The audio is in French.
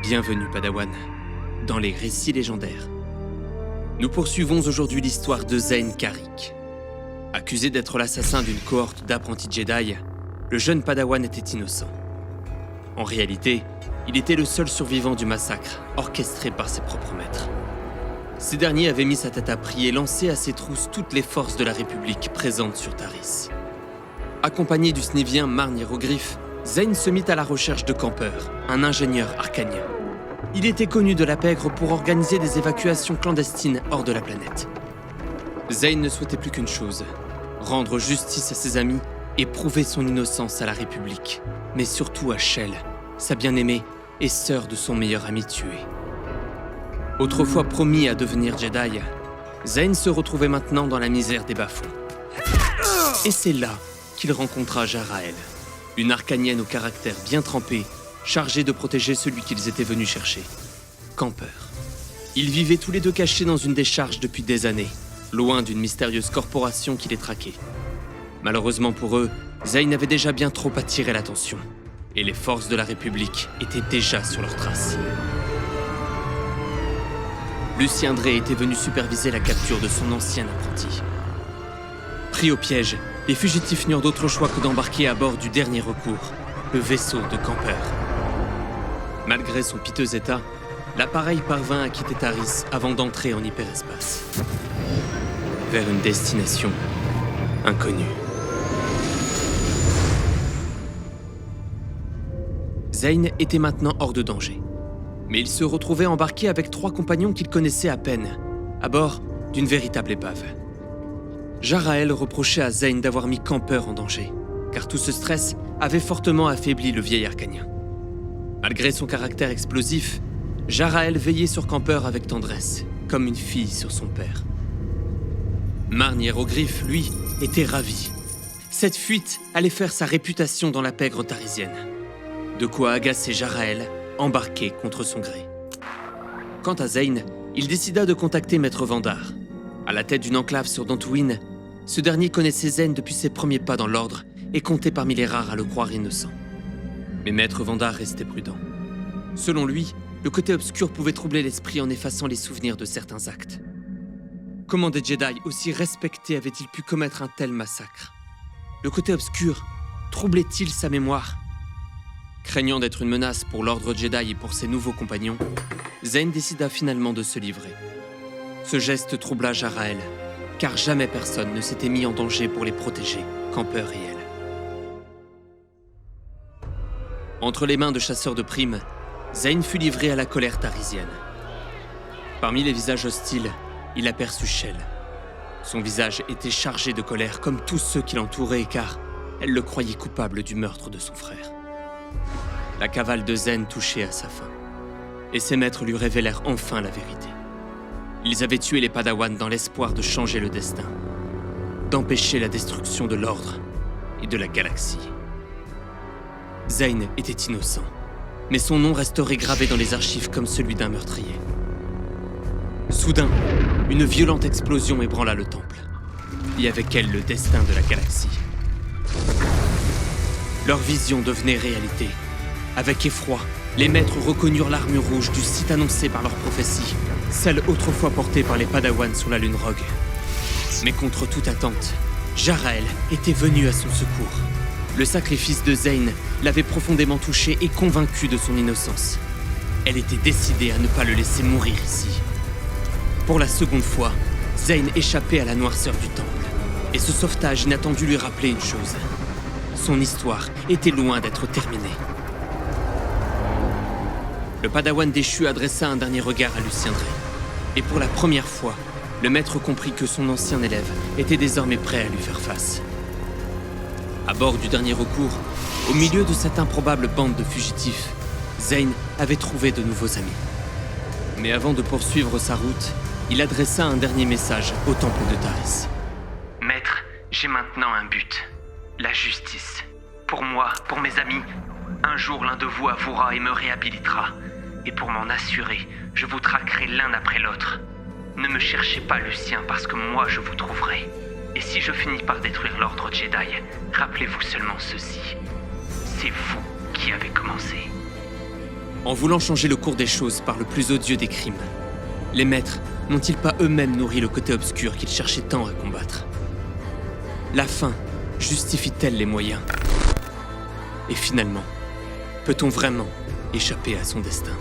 Bienvenue, Padawan, dans les récits légendaires. Nous poursuivons aujourd'hui l'histoire de Zayn Karrik. Accusé d'être l'assassin d'une cohorte d'apprentis Jedi, le jeune Padawan était innocent. En réalité, il était le seul survivant du massacre, orchestré par ses propres maîtres. Ces derniers avaient mis sa tête à prix et lancé à ses trousses toutes les forces de la République présentes sur Taris. Accompagné du Snivien Marn Hiérogryphe, Zayn se mit à la recherche de Camper, un ingénieur arcanien. Il était connu de la pègre pour organiser des évacuations clandestines hors de la planète. Zayn ne souhaitait plus qu'une chose, rendre justice à ses amis et prouver son innocence à la République, mais surtout à Shell, sa bien-aimée et sœur de son meilleur ami tué. Autrefois promis à devenir Jedi, Zayn se retrouvait maintenant dans la misère des bas-fonds. Et c'est là qu'il rencontra Jarael, une arcanienne au caractère bien trempé, chargée de protéger celui qu'ils étaient venus chercher, Camper. Ils vivaient tous les deux cachés dans une décharge depuis des années, loin d'une mystérieuse corporation qui les traquait. Malheureusement pour eux, Zayn avait déjà bien trop attiré l'attention, et les forces de la République étaient déjà sur leurs traces. Lucien Drey était venu superviser la capture de son ancien apprenti. Pris au piège, les fugitifs n'eurent d'autre choix que d'embarquer à bord du dernier recours, le vaisseau de Camper. Malgré son piteux état, l'appareil parvint à quitter Taris avant d'entrer en hyperespace, vers une destination inconnue. Zayn était maintenant hors de danger, mais il se retrouvait embarqué avec 3 compagnons qu'il connaissait à peine, à bord d'une véritable épave. Jarael reprochait à Zayn d'avoir mis Camper en danger, car tout ce stress avait fortement affaibli le vieil arcanien. Malgré son caractère explosif, Jarael veillait sur Camper avec tendresse, comme une fille sur son père. Marn Hiérogryphe, lui, était ravi. Cette fuite allait faire sa réputation dans la pègre tarisienne. De quoi agacer Jarael, embarqué contre son gré. Quant à Zayn, il décida de contacter Maître Vandar. À la tête d'une enclave sur Dantooine, ce dernier connaissait Zayn depuis ses premiers pas dans l'ordre et comptait parmi les rares à le croire innocent. Mais Maître Vandar restait prudent. Selon lui, le côté obscur pouvait troubler l'esprit en effaçant les souvenirs de certains actes. Comment des Jedi aussi respectés avaient-ils pu commettre un tel massacre? Le côté obscur troublait-il sa mémoire? Craignant d'être une menace pour l'ordre Jedi et pour ses nouveaux compagnons, Zayn décida finalement de se livrer. Ce geste troubla Jarael, car jamais personne ne s'était mis en danger pour les protéger, Camper et elle. Entre les mains de chasseurs de primes, Zayn fut livré à la colère tarisienne. Parmi les visages hostiles, il aperçut Shell. Son visage était chargé de colère comme tous ceux qui l'entouraient, car elle le croyait coupable du meurtre de son frère. La cavale de Zayn touchait à sa fin, et ses maîtres lui révélèrent enfin la vérité. Ils avaient tué les Padawans dans l'espoir de changer le destin, d'empêcher la destruction de l'ordre et de la galaxie. Zayn était innocent, mais son nom resterait gravé dans les archives comme celui d'un meurtrier. Soudain, une violente explosion ébranla le temple, et avec elle le destin de la galaxie. Leur vision devenait réalité. Avec effroi, les maîtres reconnurent l'armure rouge du site annoncé par leur prophétie, celle autrefois portée par les Padawans sur la lune Rogue. Mais contre toute attente, Jarael était venu à son secours. Le sacrifice de Zayn l'avait profondément touché et convaincu de son innocence. Elle était décidée à ne pas le laisser mourir ici. Pour la seconde fois, Zayn échappait à la noirceur du temple, et ce sauvetage inattendu lui rappelait une chose. Son histoire était loin d'être terminée. Le Padawan déchu adressa un dernier regard à Lucien Drey. Et pour la première fois, le maître comprit que son ancien élève était désormais prêt à lui faire face. À bord du dernier recours, au milieu de cette improbable bande de fugitifs, Zayn avait trouvé de nouveaux amis. Mais avant de poursuivre sa route, il adressa un dernier message au temple de Taris. Maître, j'ai maintenant un but. La justice. Pour moi, pour mes amis, un jour l'un de vous avouera et me réhabilitera. Et pour m'en assurer, je vous traquerai l'un après l'autre. Ne me cherchez pas, Lucien, parce que moi je vous trouverai. Et si je finis par détruire l'ordre Jedi, rappelez-vous seulement ceci. C'est vous qui avez commencé. En voulant changer le cours des choses par le plus odieux des crimes, les maîtres n'ont-ils pas eux-mêmes nourri le côté obscur qu'ils cherchaient tant à combattre? La fin justifie-t-elle les moyens? Et finalement, peut-on vraiment échapper à son destin?